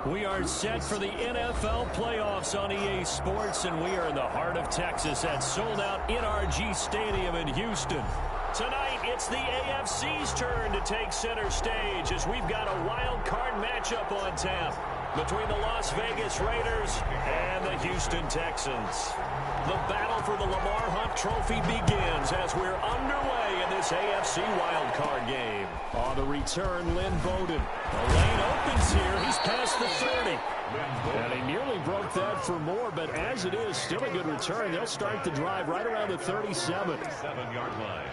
We are set for the NFL playoffs on EA Sports, and we are in the heart of Texas at sold-out NRG Stadium in Houston. Tonight, it's the AFC's turn to take center stage as we've got a wild card matchup on tap between the Las Vegas Raiders and the Houston Texans. The battle for the Lamar Hunt Trophy begins as we're underway in this AFC wildcard game. On the return, Lynn Bowden. The lane opens here. He's past the 30. And he nearly broke that for more, but as it is, still a good return. They'll start the drive right around the 37. 7-yard line.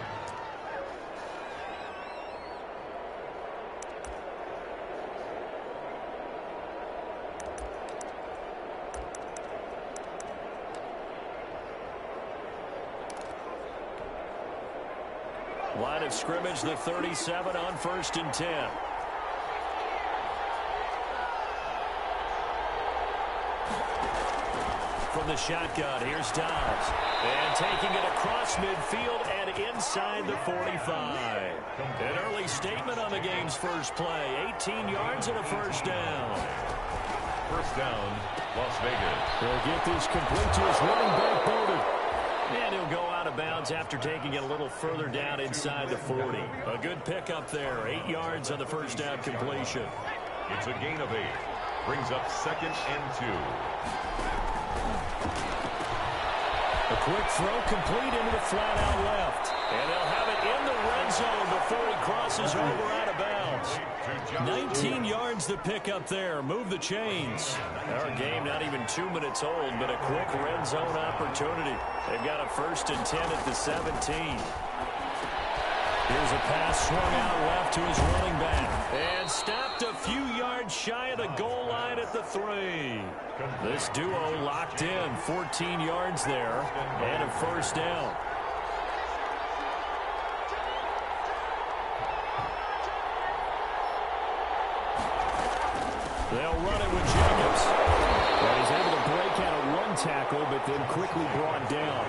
Line of scrimmage, the 37 on 1st and 10. From the shotgun, here's Dobbs. And taking it across midfield and inside the 45. An early statement on the game's first play. 18 yards and a first down. First down, Las Vegas. He'll get this complete to his running back, Bowden. And he'll go out of bounds after taking it a little further down inside the 40. A good pickup there. 8 yards on the first down completion. It's a gain of 8. Brings up 2nd and 2. A quick throw complete into the flat out left. And they'll have it in the red zone before he crosses over out of bounds. 19 yards to pick up there. Move the chains. Our game not even 2 minutes old, but a quick red zone opportunity. They've got a 1st and 10 at the 17. Here's a pass swung out left to his running back. And stopped a few yards shy of the goal line at the 3. This duo locked in. 14 yards there and a first down. They'll run it with Jacobs. And he's able to break out a run tackle, but then quickly brought down.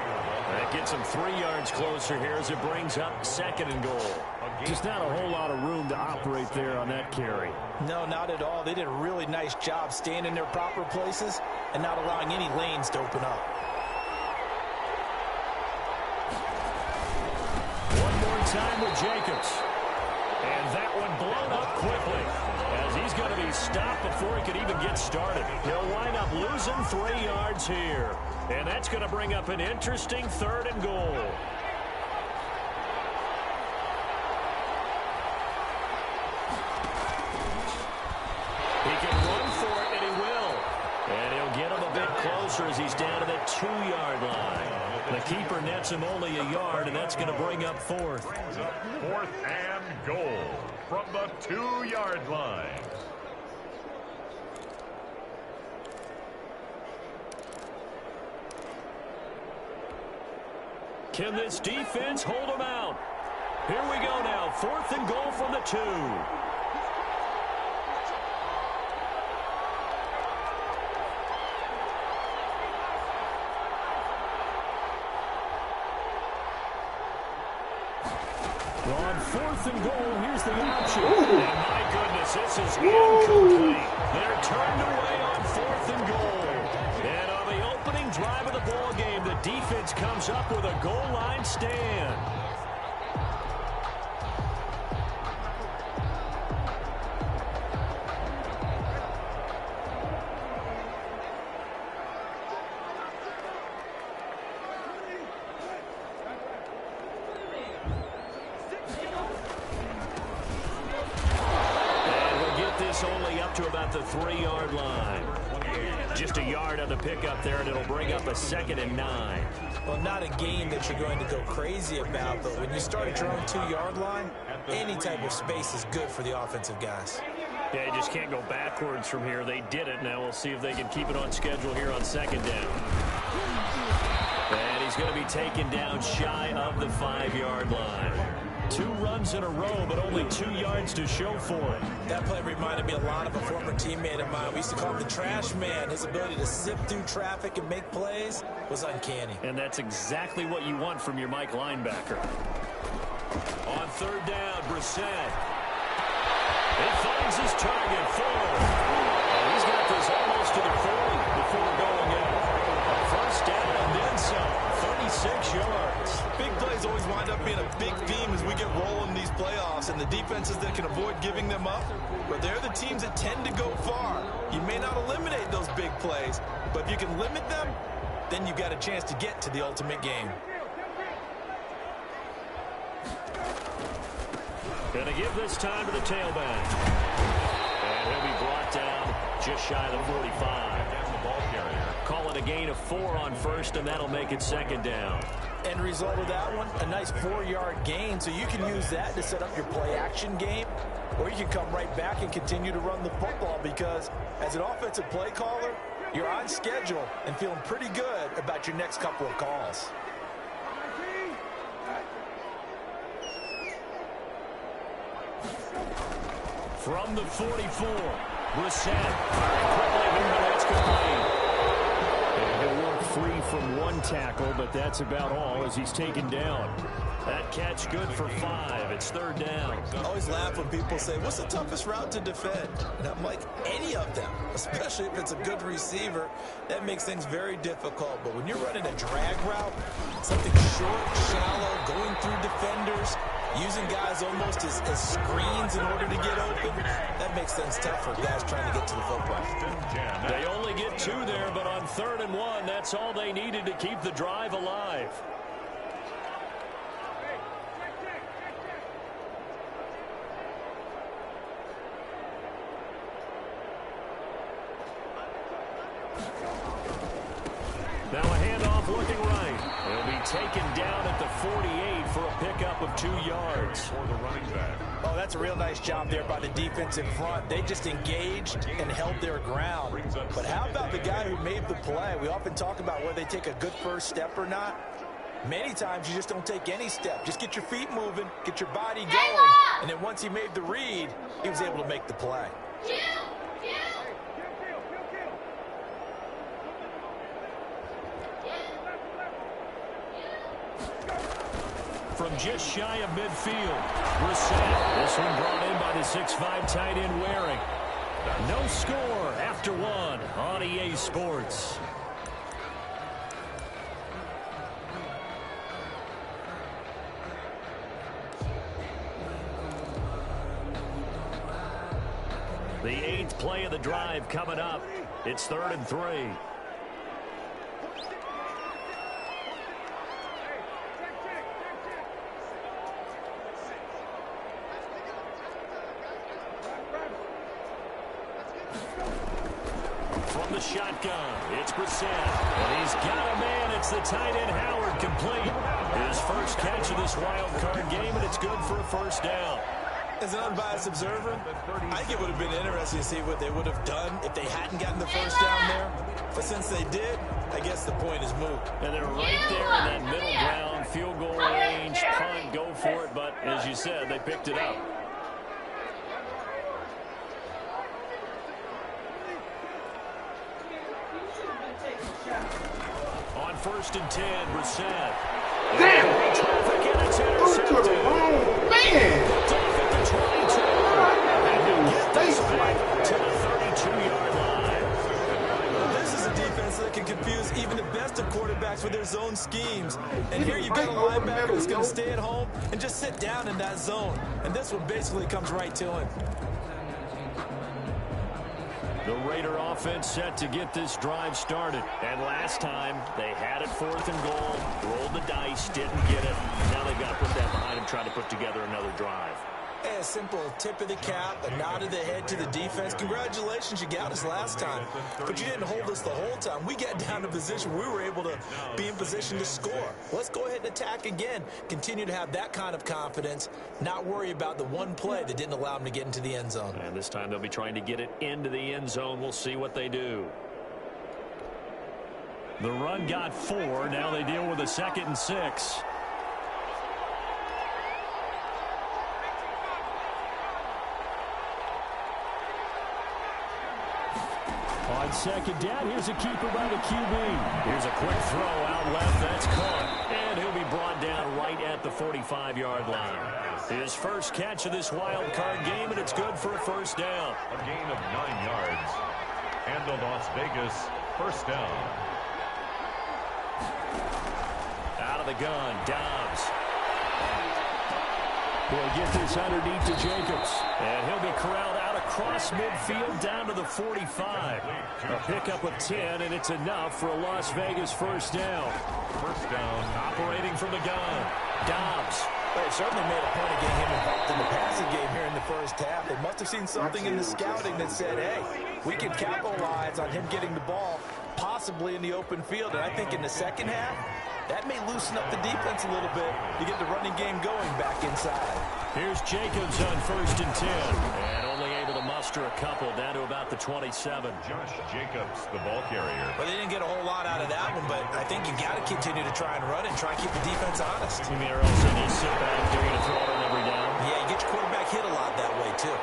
That gets him 3 yards closer here as it brings up 2nd and goal. Just not a whole lot of room to operate there on that carry. No, not at all. They did a really nice job staying in their proper places and not allowing any lanes to open up. One more time with Jacobs. And that one blown up quickly as he's going to be stopped before he could even get started. He'll wind up losing 3 yards here. And that's going to bring up an interesting 3rd and goal. He can run for it, and he will. And he'll get him a bit closer as he's down to the 2-yard line. The keeper nets him only a yard, and that's going to bring up 4th. 4th and goal from the 2-yard line. Can this defense hold him out? Here we go now. 4th and goal from the 2. On 4th and goal, here's the option. And my goodness, this is incomplete. They're turned away on 4th and goal. And on the opening drive of the ball game, the defense comes up with a goal line stand. Only up to about the 3-yard line. Just a yard on the pickup there, and it'll bring up a 2nd and 9. Well, not a game that you're going to go crazy about, but when you start at your own 2-yard line, any type of space is good for the offensive guys. Yeah, you just can't go backwards from here. They did it. Now we'll see if they can keep it on schedule here on 2nd down. And he's going to be taken down shy of the 5-yard line. 2 runs in a row, but only 2 yards to show for it. That play reminded me a lot of a former teammate of mine. We used to call him the trash man. His ability to sift through traffic and make plays was uncanny. And that's exactly what you want from your Mike linebacker. On 3rd down, Brissett. He finds his target, Fuller. Oh, he's got of giving them up, but they're the teams that tend to go far. You may not eliminate those big plays, but if you can limit them, then you've got a chance to get to the ultimate game. Gonna give this time to the tailback. And he'll be brought down just shy of the 45. The ball carrier. Call it a gain of 4 on first, and that'll make it second down. End result of that one, a nice 4-yard gain, so you can use that to set up your play-action game, or you can come right back and continue to run the football because as an offensive play caller, you're on schedule and feeling pretty good about your next couple of calls. From the 44, Brissett quickly here, but that's complete. And he'll work free from one tackle, but that's about all as he's taken down. That catch good for 5. It's third down. I always laugh when people say, what's the toughest route to defend? And I'm like, any of them, especially if it's a good receiver. That makes things very difficult. But when you're running a drag route, something short, shallow, going through defenders, using guys almost as screens in order to get open, that makes things tough for guys trying to get to the football. They only get 2 there, but on 3rd and 1, that's all they needed to keep the drive alive. Now a handoff looking right. He'll be taken down at the 48 for a pickup of 2 yards. For the running back. Oh, that's a real nice job there by the defense in front. They just engaged and held their ground. But how about the guy who made the play? We often talk about whether they take a good first step or not. Many times you just don't take any step. Just get your feet moving, get your body going. And then once he made the read, he was able to make the play. From just shy of midfield, Brissett. This one brought in by the 6'5" tight end Waring. No score after 1 on EA Sports. The 8th play of the drive coming up. It's 3rd and 3. From the shotgun, it's Brissett. And he's got a man. It's the tight end Howard complete. His first catch of this wild card game, and it's good for a first down. As an unbiased observer, I think it would have been interesting to see what they would have done if they hadn't gotten the first down there. But since they did, I guess the point is moot. And they're right there in that middle ground, field goal range, punt, go for it. But as you said, they picked it up. On 1st and 10, Brissett. Damn! Traffic, and it's intercepted. Go to the wrong man! To the 32-yard line. This is a defense that can confuse even the best of quarterbacks with their zone schemes. And here you've got a linebacker that's going to stay at home and just sit down in that zone. And this one basically comes right to him. The Raider offense set to get this drive started. And last time, they had it 4th and goal, rolled the dice, didn't get it. Now they've got to put that behind them, trying to put together another drive. A simple tip of the cap, a nod of the head to the defense. Congratulations, you got us last time. But you didn't hold us the whole time. We got down to position where we were able to be in position to score. Let's go ahead and attack again. Continue to have that kind of confidence, not worry about the one play that didn't allow them to get into the end zone. And this time they'll be trying to get it into the end zone. We'll see what they do. The run got 4. Now they deal with a 2nd and 6. On 2nd down, here's a keeper by the QB. Here's a quick throw out left. That's caught. And he'll be brought down right at the 45-yard line. His first catch of this wild card game, and it's good for a first down. A gain of 9 yards. And the Las Vegas first down. Out of the gun, Dobbs. He'll get this underneath to Jacobs. And he'll be corralled out across midfield down to the 45. A pickup of 10, and it's enough for a Las Vegas first down. First down. Operating from the gun, Dobbs. They certainly made a point of getting him involved in the passing game here in the first half. They must have seen something in the scouting that said, hey, we can capitalize on him getting the ball, possibly in the open field. And I think in the second half, that may loosen up the defense a little bit to get the running game going back inside. Here's Jacobs on 1st and 10. And only able to muster a couple down to about the 27. Josh Jacobs, the ball carrier. Well, they didn't get a whole lot out of that one, but I think you got to continue to try and run it and try and keep the defense honest. You mean or else you sit back and you're going to throw it on every down? Yeah, you get your quarterback hit a lot that way, too.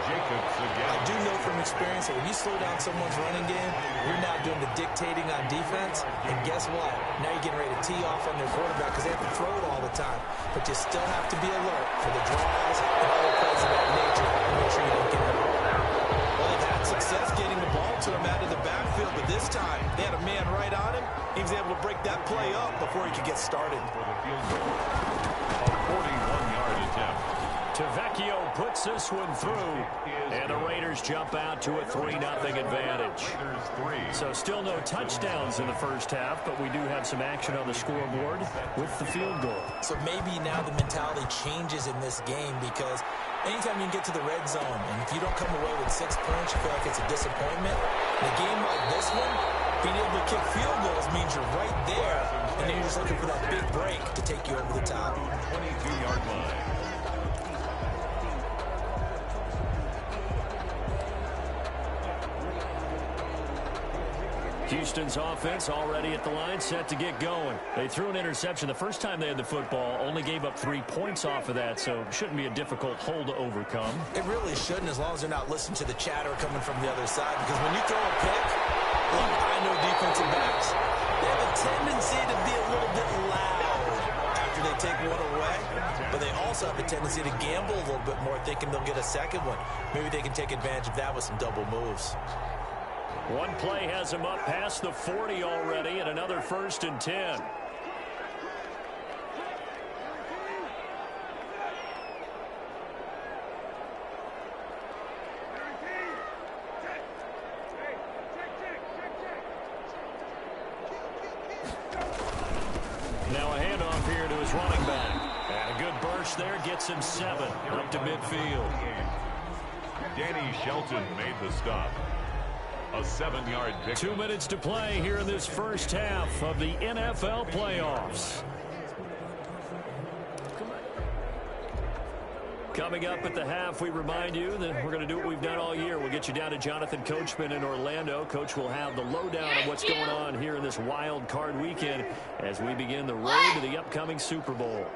Jacobs again. I do know from experience that when you slow down someone's running game, you're now doing the dictating on defense. And guess what? Now you're getting ready to tee off on their quarterback because they have to throw it all the time. But you still have to be alert for the draws and other plays of that nature to make sure you don't get them. Well, they've had success getting the ball to him out of the backfield, but this time they had a man right on him. He was able to break that play up before he could get started. For the field goal. A 41-yard attempt. Tavecchio puts this one through, and the Raiders jump out to a 3-0 advantage. So still no touchdowns in the first half, but we do have some action on the scoreboard with the field goal. So maybe now the mentality changes in this game because anytime you can get to the red zone, and if you don't come away with 6 points, you feel like it's a disappointment. In a game like this one, being able to kick field goals means you're right there, and then you're just looking for that big break to take you over the top. 22-yard line. Houston's offense already at the line, set to get going. They threw an interception the first time they had the football, only gave up 3 points off of that, so shouldn't be a difficult hole to overcome. It really shouldn't, as long as they're not listening to the chatter coming from the other side, because when you throw a pick, look, I know defensive backs, they have a tendency to be a little bit loud after they take one away, but they also have a tendency to gamble a little bit more, thinking they'll get a second one. Maybe they can take advantage of that with some double moves. One play has him up past the 40 already, and another 1st and 10. Now a handoff here to his running back. And a good burst there gets him 7 up to midfield. Danny Shelton made the stop. A 7-yard pick. 2 minutes to play here in this first half of the NFL playoffs. Coming up at the half, we remind you that we're going to do what we've done all year. We'll get you down to Jonathan Coachman in Orlando. Coach will have the lowdown on what's going on here in this wild card weekend as we begin the road to the upcoming Super Bowl.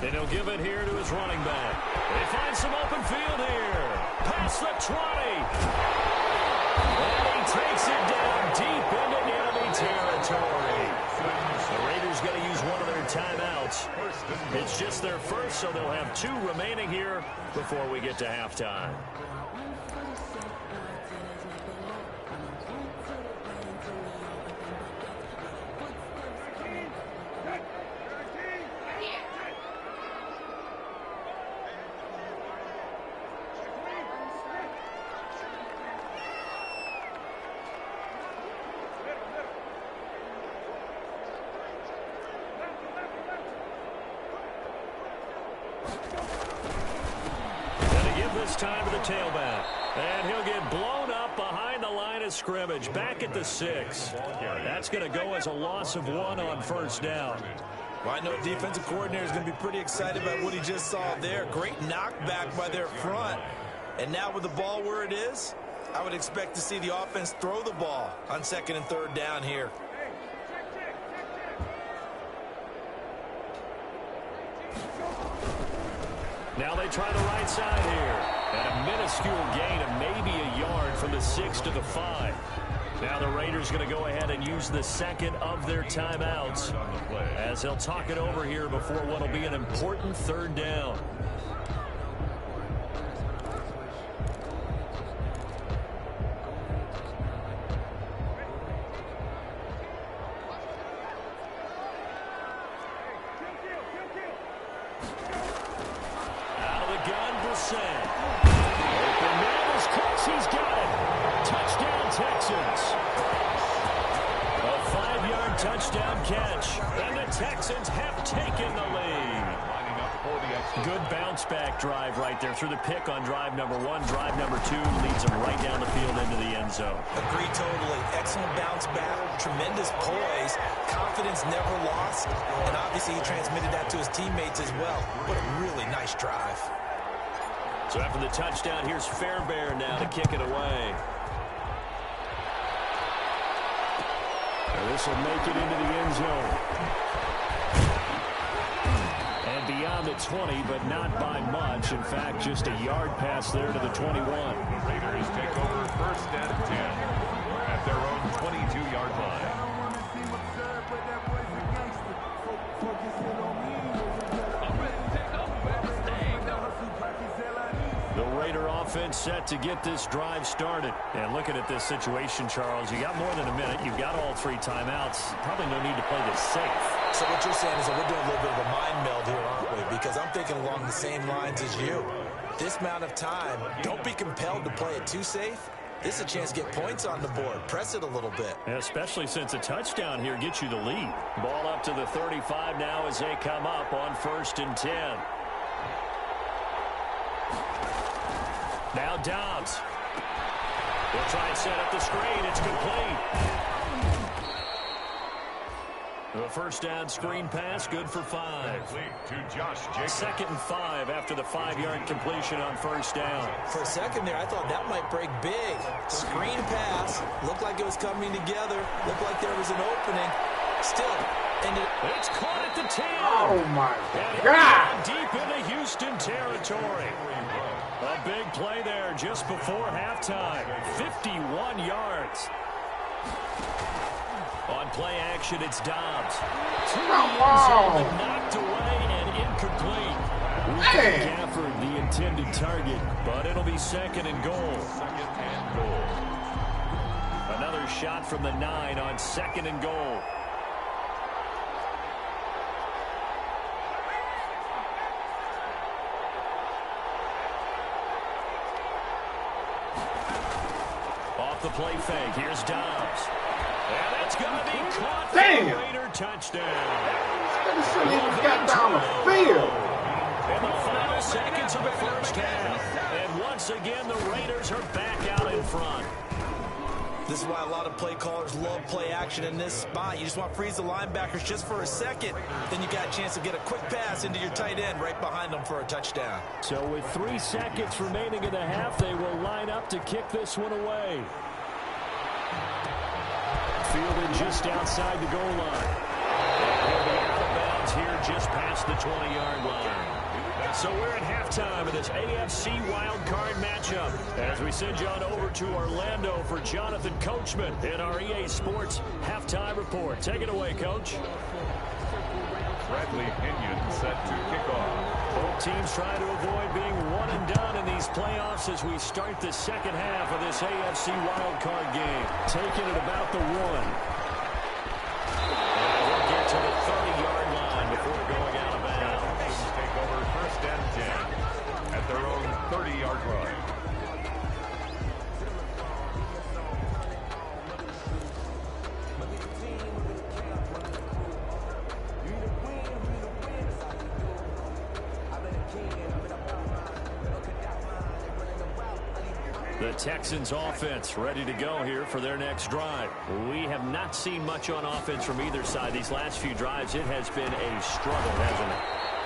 And he'll give it here to his running back. They find some open field here. Past the 20. And he takes it down deep into enemy territory. The Raiders going to use one of their timeouts. It's just their first, so they'll have 2 remaining here before we get to halftime. Time to the tailback, and he'll get blown up behind the line of scrimmage, back at the 6. That's going to go as a loss of 1 on 1st down. Well, I know defensive coordinator is going to be pretty excited about what he just saw there. Great knockback by their front, and now with the ball where it is, I would expect to see the offense throw the ball on 2nd and 3rd down here. Now they try the right side here. And a minuscule gain of maybe a yard from the 6 to the 5. Now the Raiders going to go ahead and use the 2nd of their timeouts as they'll talk it over here before what will be an important 3rd down. Out of the gun, Brissett. Open man is close. He's got it. Touchdown, Texans. A 5-yard touchdown catch. And the Texans have taken the lead. Good bounce-back drive right there through the pick on drive number 1. Drive number 2 leads them right down the field into the end zone. Agree totally. Excellent bounce back. Tremendous poise. Confidence never lost. And obviously he transmitted that to his teammates as well. What a really nice drive. So after the touchdown, here's Fairbairn now to kick it away. And this will make it into the end zone. Beyond the 20, but not by much. In fact, just a yard pass there to the 21. Raiders take over 1st and 10 at their own 22-yard line. The Raider offense set to get this drive started. And looking at this situation, Charles, you got more than a minute. You've got all 3 timeouts. Probably no need to play this safe. So what you're saying is that we're doing a little bit of a mind meld here, aren't we? Because I'm thinking along the same lines as you. This amount of time, don't be compelled to play it too safe. This is a chance to get points on the board. Press it a little bit. Especially since a touchdown here gets you the lead. Ball up to the 35 now as they come up on 1st and 10. Now Dobbs. They'll try and set up the screen. It's complete. The first down screen pass, good for 5. To Josh Jacobs. 2nd and 5 after the 5-yard completion on 1st down. For a second there, I thought that might break big. Screen pass. Looked like it was coming together. Looked like there was an opening. Still. It's caught at the 10. Oh, my and God. Deep into Houston territory. A big play there just before halftime. 51 yards. On play action, it's Dobbs. Knocked away and incomplete. Gafford, the intended target, but it'll be 2nd and goal. Another shot from the 9 on 2nd and goal. Off the play fake, here's Dobbs. And that's going to be caught for the Raider touchdown. This shouldn't even got down the field. In the final seconds of the first half. And once again, the Raiders are back out in front. This is why a lot of play callers love play action in this spot. You just want to freeze the linebackers just for a second. Then you got a chance to get a quick pass into your tight end right behind them for a touchdown. So with 3 seconds remaining in the half, they will line up to kick this one away. Fielded just outside the goal line. And he'll be out of bounds here just past the 20-yard line. So we're at halftime of this AFC wildcard matchup as we send you on over to Orlando for Jonathan Coachman in our EA Sports halftime report. Take it away, Coach. Bradley Pinion set to kick off. Both teams try to avoid being one and done in these playoffs as we start the second half of this AFC wildcard game. Taking it about the 1. And we'll get to the 30-yard line before going out of bounds. Take over 1st and 10 at their own 30-yard line. The Texans offense ready to go here for their next drive. We have not seen much on offense from either side. These last few drives, it has been a struggle, hasn't it?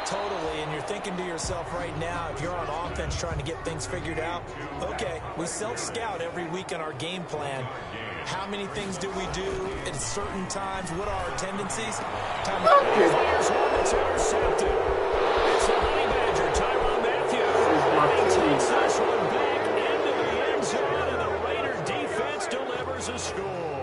Totally, and you're thinking to yourself right now, if you're on offense trying to get things figured out, okay, we self-scout every week in our game plan. How many things do we do at certain times? What are our tendencies? Here's one that's intercepted. It's the Honey Badger, Tyrann Mathieu. He takes this one back into the end zone, and the Raider defense delivers a score.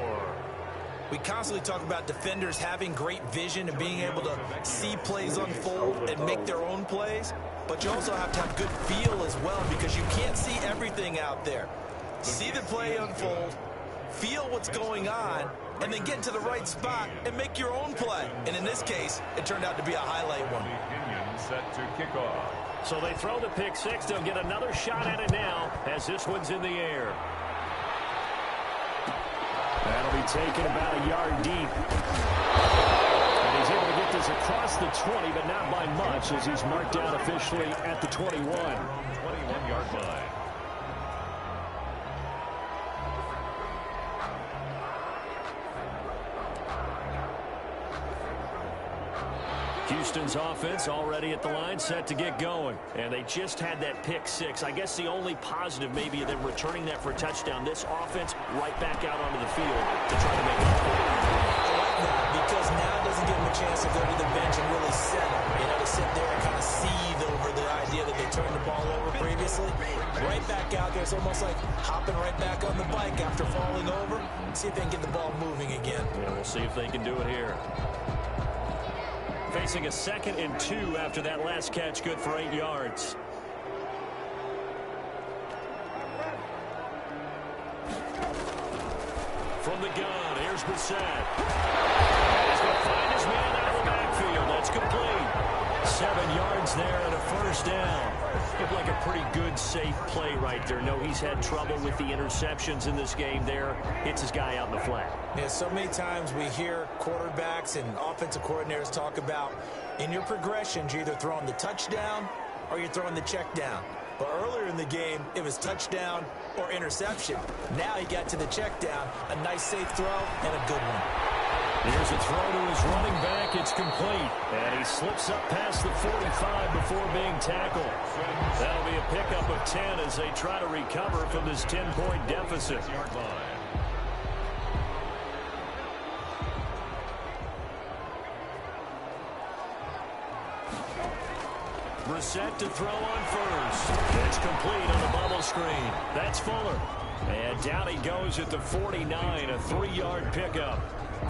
We constantly talk about defenders having great vision and being able to see plays unfold and make their own plays, but you also have to have good feel as well because you can't see everything out there. See the play unfold, feel what's going on, and then get to the right spot and make your own play. And in this case, it turned out to be a highlight one. line set to kick off. So they throw the pick six. They'll get another shot at it now as this one's in the air. That'll be taken about a yard deep. And he's able to get this across the 20, but not by much as he's marked down officially at the 21. 21-yard line. Houston's offense already at the line, set to get going. And they just had that pick six. I guess the only positive maybe of them returning that for a touchdown. This offense right back out onto the field to try to make it up. I like that because now it doesn't give them a chance to go to the bench and really settle. You know, to sit there and kind of seethe over the idea that they turned the ball over previously. Right back out there. It's almost like hopping right back on the bike after falling over. See if they can get the ball moving again. Yeah, we'll see if they can do it here. Facing a 2nd and 2 after that last catch, good for 8 yards. From the gun, here's Brissett. He's going to find his man out of the backfield. That's complete. 7 yards there and a first down. Looked like a pretty good, safe play right there. No, he's had trouble with the interceptions in this game there. Hits his guy out in the flat. Yeah, so many times we hear quarterbacks and offensive coordinators talk about in your progressions, you're either throwing the touchdown or you're throwing the check down. But earlier in the game, it was touchdown or interception. Now he got to the check down, a nice safe throw and a good one. Here's a throw to his running back. It's complete. And he slips up past the 45 before being tackled. That'll be a pickup of 10 as they try to recover from this 10-point deficit. Brissett to throw on first. It's complete on the bubble screen. That's Fuller. And down he goes at the 49, a 3-yard pickup.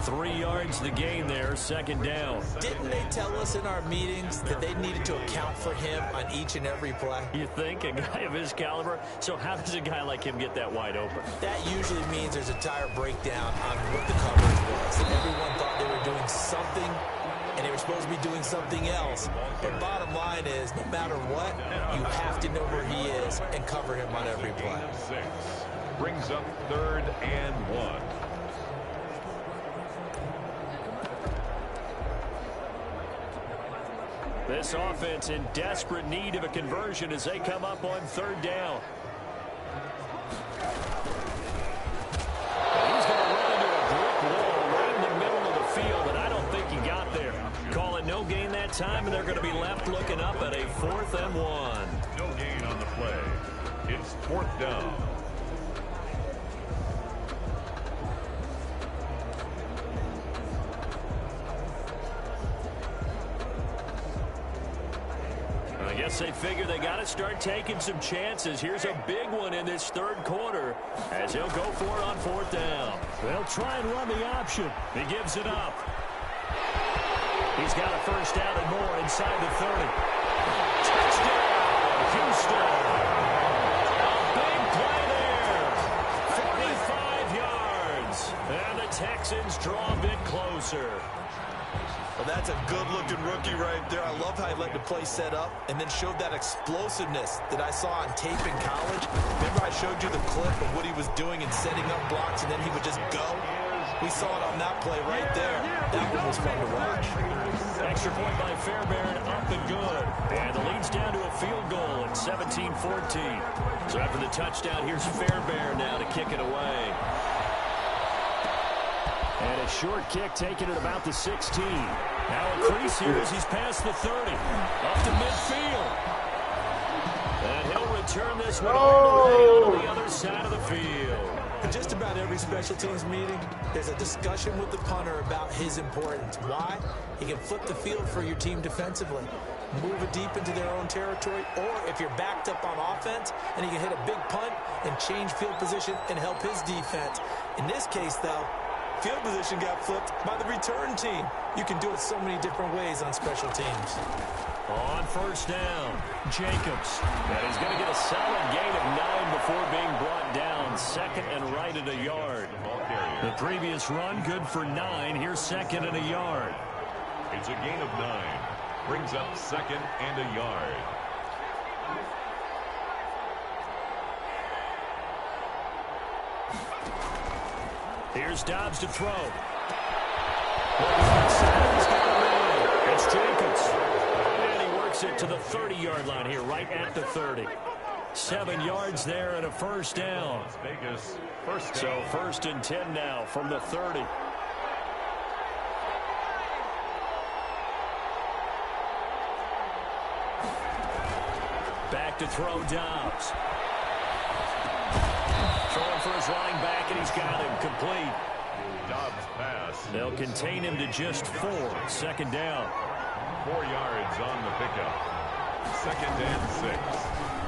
3 yards the gain there, 2nd down. Didn't they tell us in our meetings that they needed to account for him on each and every play? You think? A guy of his caliber? So how does a guy like him get that wide open? That usually means there's a tire breakdown on what the coverage was. And everyone thought they were doing something, and they were supposed to be doing something else. But bottom line is, no matter what, you have to know where he is and cover him on every play. 6 brings up 3rd and 1. This offense in desperate need of a conversion as they come up on 3rd down. He's going to run into a brick wall right in the middle of the field, and I don't think he got there. Call it no gain that time, and they're going to be left looking up at a 4th and 1. No gain on the play. It's 4th down. I guess they figure they got to start taking some chances. Here's a big one in this 3rd quarter as he'll go for it on 4th down. They'll try and run the option. He gives it up. He's got a first down and more inside the 30. Touchdown, Houston. A big play there. 45 yards. And the Texans draw a bit closer. Well, that's a good-looking rookie right there. I love how he let the play set up and then showed that explosiveness that I saw on tape in college. Remember I showed you the clip of what he was doing and setting up blocks, and then he would just go? We saw it on that play right there. That one was fun to watch. Extra point by Fairbairn, up and good. And the lead's down to a field goal at 17-14. So after the touchdown, here's Fairbairn now to kick it away. And a short kick taken at about the 16. Now a crease here as he's past the 30. Up to midfield. And he'll return this one all the way on the other side of the field. In just about every special teams meeting, there's a discussion with the punter about his importance. Why? He can flip the field for your team defensively, move it deep into their own territory, or if you're backed up on offense, and he can hit a big punt and change field position and help his defense. In this case, though, field position got flipped by the return team. You can do it so many different ways on special teams. On first down, Jacobs. And he's going to get a solid gain of 9 before being brought down. 2nd and right at a yard. The previous run, good for 9. Here's 2nd and a yard. It's a gain of 9. Brings up 2nd and a yard. Here's Dobbs to throw. It's Jacobs. And he works it to the 30-yard line here, right at the 30. 7 yards there and a first down. Las Vegas, first down. So 1st and 10 now from the 30. Back to throw Dobbs. Throwing for his running back, and he's got him complete. Dobbs pass. They'll contain him to just 4. 2nd down. 4 yards on the pickup. 2nd and 6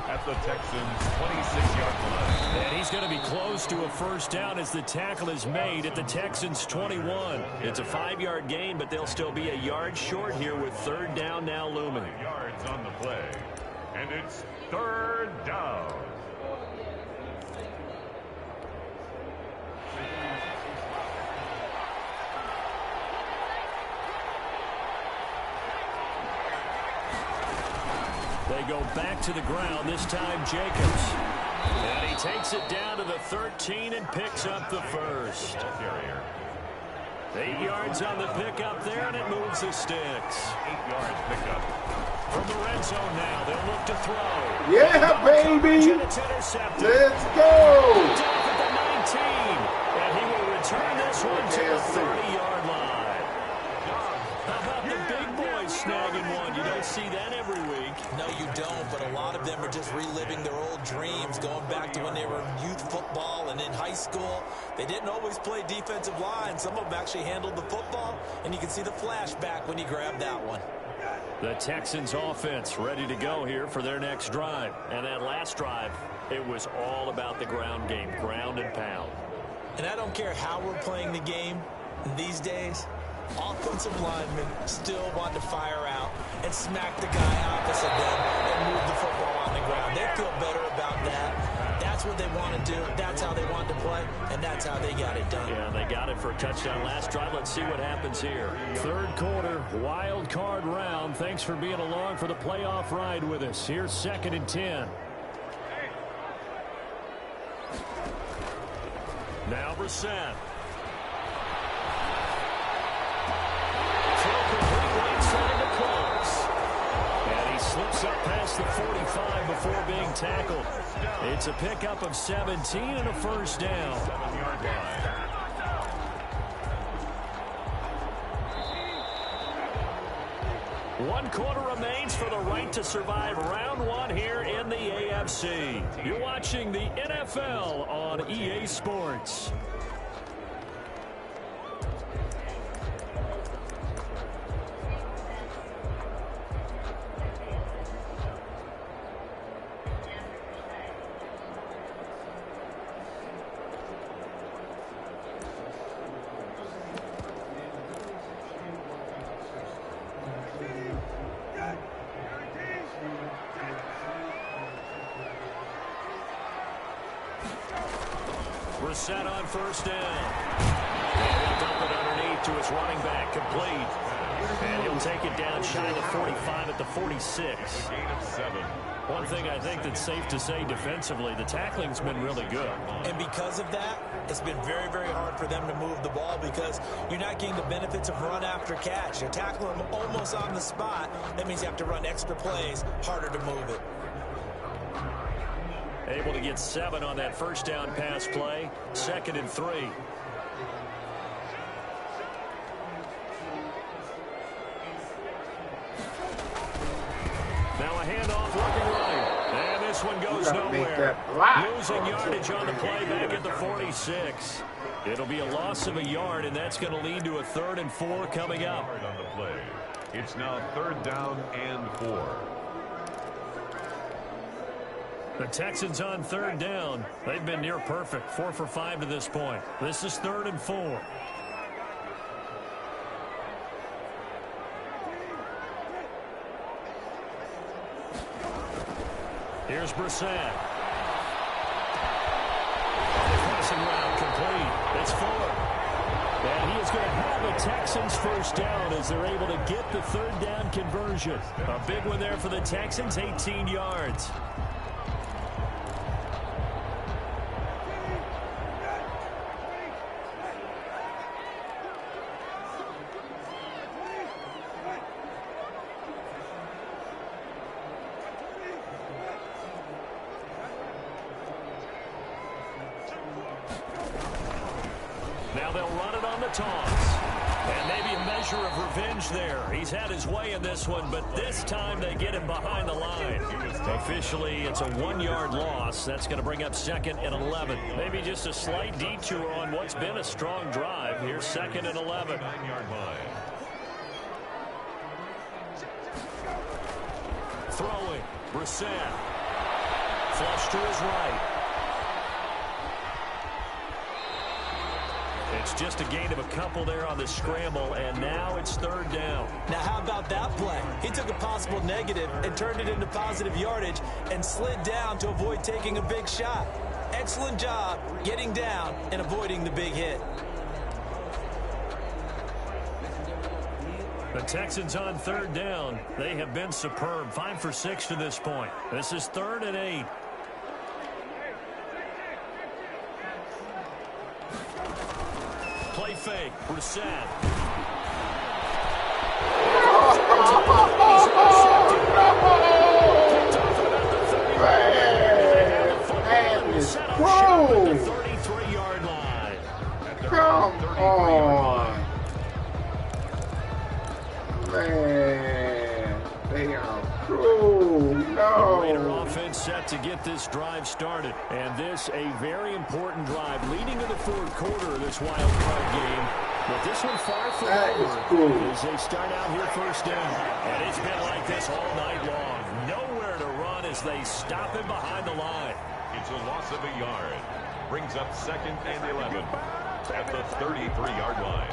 at the Texans' 26-yard line. And he's going to be close to a first down as the tackle is made at the Texans' 21. It's a 5-yard gain, but they'll still be a yard short here with 3rd down now looming. 5 yards on the play. And it's 3rd down. They go back to the ground, this time Jacobs. And he takes it down to the 13 and picks up the first. Ball carrier. 8 yards on the pickup there, and it moves the sticks. 8-yard pickup. From the red zone now, they'll look to throw. Yeah, baby. It's intercepted. Let's go. Down at the 19. And he will return this one to the 30-yard line. How about the big boys snagging one? You don't see that every week. No, you don't, but a lot of them are just reliving their old dreams, going back to when they were in youth football and in high school. They didn't always play defensive line. Some of them actually handled the football, and you can see the flashback when he grabbed that one. The Texans offense ready to go here for their next drive. And that last drive, it was all about the ground game, ground and pound. And I don't care how we're playing the game these days, offensive linemen still want to fire out and smack the guy opposite them and move the football on the ground. They feel better about that. That's what they want to do. That's how they want to play, and that's how they got it done. Yeah, they got it for a touchdown last drive. Let's see what happens here. 3rd quarter, wild card round. Thanks for being along for the playoff ride with us. Here's 2nd and 10. Now Brissett. And he slips up past the 45 before being tackled. It's a pickup of 17 and a first down. 7-yard line. One quarter remains for the right to survive round 1 here in the AFC. You're watching the NFL on EA Sports. Brissett on first down. And he'll dump it underneath to his running back, complete. And he'll take it down shy of the 45 at the 46. Gain of 7. One thing I think that's safe to say defensively, the tackling's been really good. And because of that, it's been very, very hard for them to move the ball because you're not getting the benefits of run after catch. You're tackling them almost on the spot. That means you have to run extra plays, harder to move it. Able to get 7 on that first down pass play. 2nd and 3. Now a handoff looking right. And this one goes nowhere. Losing yardage on the play back at the 46. It'll be a loss of a yard, and that's going to lead to a 3rd and 4 coming up. On the play. It's now 3rd down and 4. The Texans on 3rd down. They've been near perfect. 4 for 5 to this point. This is 3rd and 4. Here's Brissett. Passing route complete. It's Fuller. And he is going to have a Texans first down as they're able to get the third down conversion. A big one there for the Texans, 18 yards. Now they'll run it on the toss. And maybe a measure of revenge there. He's had his way in this one, but this time they get him behind the line. Officially, it's a 1-yard loss. That's going to bring up 2nd and 11. Maybe just a slight detour on what's been a strong drive. Here's 2nd and 11. 9-yard line. Throwing. Brissett. Flush to his right. It's just a gain of a couple there on the scramble, and now it's 3rd down. Now, how about that play? He took a possible negative and turned it into positive yardage and slid down to avoid taking a big shot. Excellent job getting down and avoiding the big hit. The Texans on 3rd down. They have been superb. 5 for 6 to this point. This is 3rd and 8. Play fake. Brissett. Whoa! 33-yard line. Come on. Man, they are cruel. No. Raider offense set to get this drive started. And this a very important drive leading to the 4th quarter of this wild card game. But this one far from over as they start out here 1st down. And it's been like this all night long. Nowhere to run as they stop him behind the line. It's a loss of a yard. Brings up 2nd and 11 at the 33-yard line.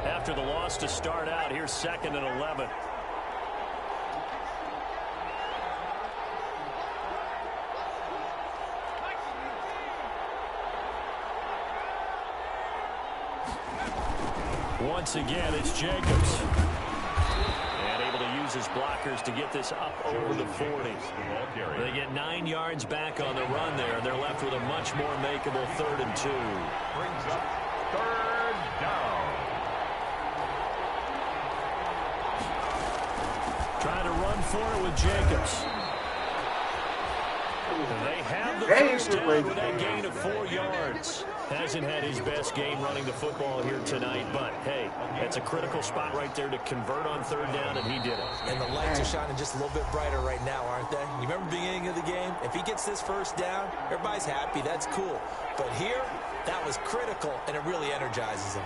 After the loss to start out, here's 2nd and 11. Once again, it's Jacobs. And able to use his blockers to get this up over the 40. They get 9 yards back on the run there, and they're left with a much more makeable 3rd and 2. Brings up 3rd down. Trying to run for it with Jacobs. They have the first down with that gain of 4 yards. Hasn't had his best game running the football here tonight, but hey, that's a critical spot right there to convert on 3rd down, and he did it. And the lights are shining just a little bit brighter right now, aren't they? You remember the beginning of the game? If he gets this first down, everybody's happy. That's cool. But here, that was critical, and it really energizes him.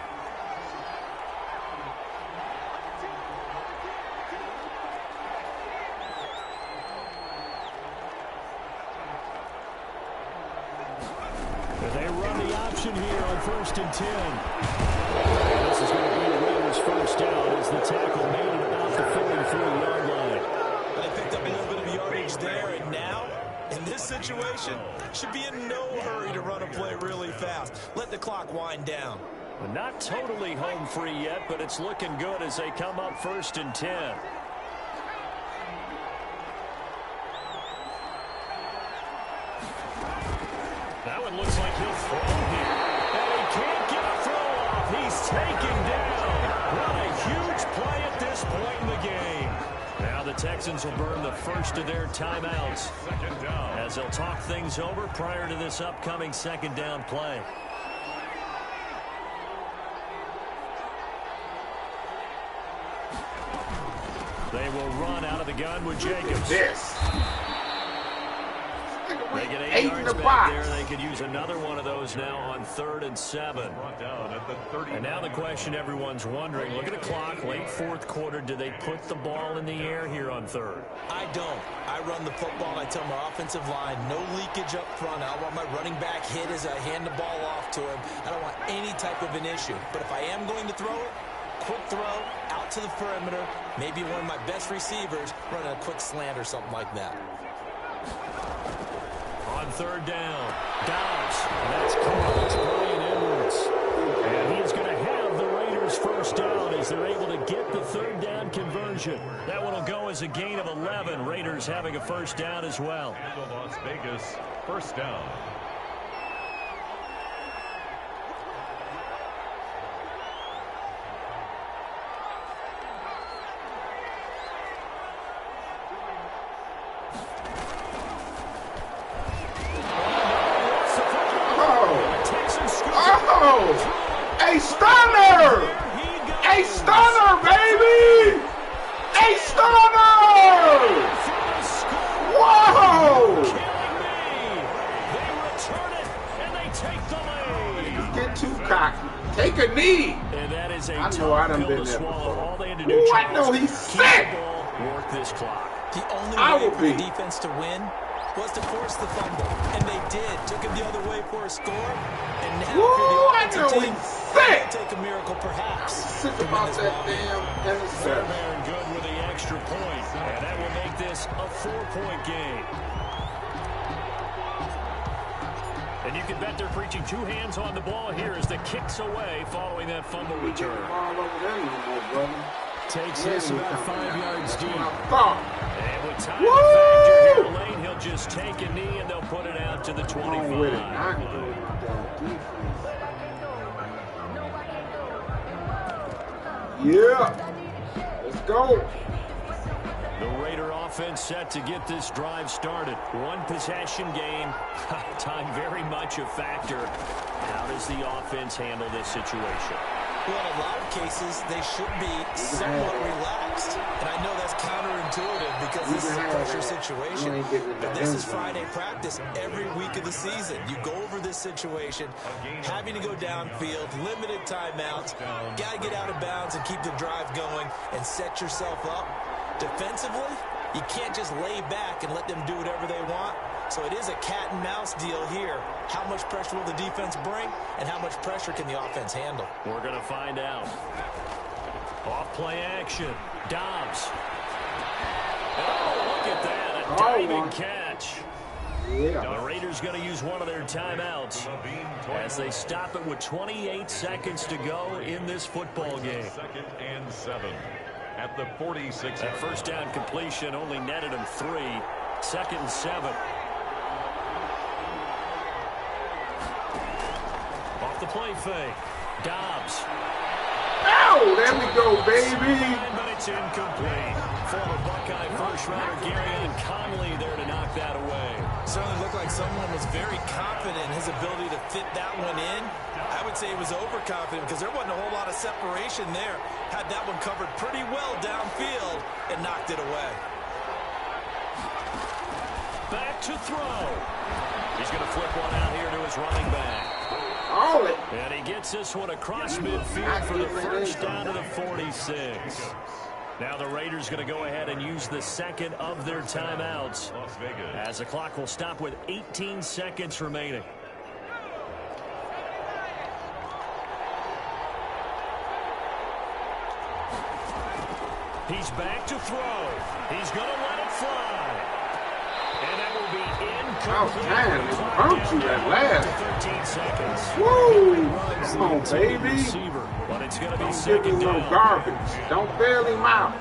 They run the option here on 1st and 10. And this is going to be the Raiders' first down as the tackle made it about the 43-yard line. They picked up a little bit of yardage there, and now, in this situation, should be in no hurry to run a play really fast. Let the clock wind down. Well, not totally home free yet, but it's looking good as they come up 1st and 10. That one looks like he'll throw here. And he can't get a throw off. He's taken down. What a huge play at this point in the game. Now the Texans will burn the first of their timeouts 2nd down. as they'll talk things over prior to this upcoming 2nd down play. They will run out of the gun with Jacobs. This. They get 8 8 in yards the back box. there. They could use another one of those now on 3rd and 7. Brought down at the 30. And now the question everyone's wondering, look at the clock, late 4th quarter, do they put the ball in the air here on 3rd? I don't. I run the football. I tell my offensive line, no leakage up front. I want my running back hit as I hand the ball off to him. I don't want any type of an issue. But if I am going to throw it, quick throw, out to the perimeter, maybe one of my best receivers running a quick slant or something like that. On third down. Dobbs. That's caught. It's Brian Edwards. And he's going to have the Raiders first down as they're able to get the third down conversion. That one will go as a gain of 11. Raiders having a first down as well. Las Vegas, first down. A stunner! A stunner, baby! A stunner! Whoa! They return it, and they take the lead. Get too cocky. Take a knee. And that is a I know I done been there swallow. before. All they had to do, Ooh, Charles, I know he's sick. keep the ball, work this clock. The only I way would for be. the defense to win was to force the fumble. And they did. Took him the other way for a score. And now Woo, if you're the I offensive know team, he's sick. it'll take a miracle perhaps. Sick about that damn interception. Fairbairn good with the extra point, and that will make this a 4-point game. And you can bet they're preaching two hands on the ball here as the kick's away following that fumble return. Takes this about 5 yards deep. And with time to factor here late, he'll just take a knee and they'll put it out to the 25. Yeah. Let's go. The Raider offense set to get this drive started. One possession game. Time very much a factor. How does the offense handle this situation? Well, in a lot of cases, they should be somewhat relaxed. And I know that's counterintuitive because this is a pressure situation. But this is Friday practice every week of the season. You go over this situation, having to go downfield, limited timeouts, got to get out of bounds and keep the drive going and set yourself up. Defensively, you can't just lay back and let them do whatever they want. So it is a cat and mouse deal here. How much pressure will the defense bring, and how much pressure can the offense handle? We're going to find out. Off play action. Dobbs. Oh, look at that. A diving catch. Yeah. The Raiders going to use one of their timeouts as they stop it with 28 seconds to go in this football game. 2nd and 7 at the 46. That first down completion only netted him 3. 2nd and 7. Off the play fake. Dobbs. Oh, there we go, baby. But it's incomplete. Former Buckeye first-rounder Garyon Conley there to knock that away. Certainly looked like someone was very confident in his ability to fit that one in. I would say he was overconfident because there wasn't a whole lot of separation there. Had that one covered pretty well downfield and knocked it away. Back to throw. He's going to flip one out here to his running back. And he gets this one across midfield for the first down to the 46. Now the Raiders going to go ahead and use the second of their timeouts as the clock will stop with 18 seconds remaining. He's back to throw. He's going to let it fly. And that will be incomplete. Man, they burnt you at last. 13 seconds. Woo! Come on, baby. Receiver, but it's going to be Don't give him second no down. garbage. Don't bail him out.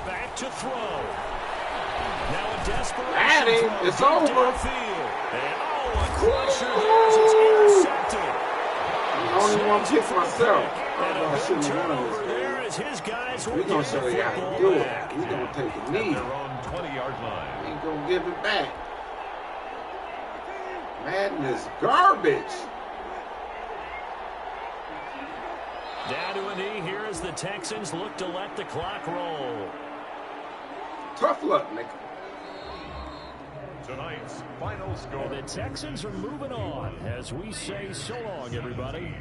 Back to throw. Now a desperation. Daddy, throw it's deep over. downfield. And oh, a crusher there as it's intercepted. I don't even want to pick myself. And I a shouldn't big have won turnover this there game. as his guys will We're going get to the show you how football to do back. it. We're going to take a knee. Their own 20-yard line. Ain't going to give it back. Madden is garbage. Down to a knee here as the Texans look to let the clock roll. Tough luck, nigga. Tonight's final score. And the Texans are moving on as we say so long, everybody.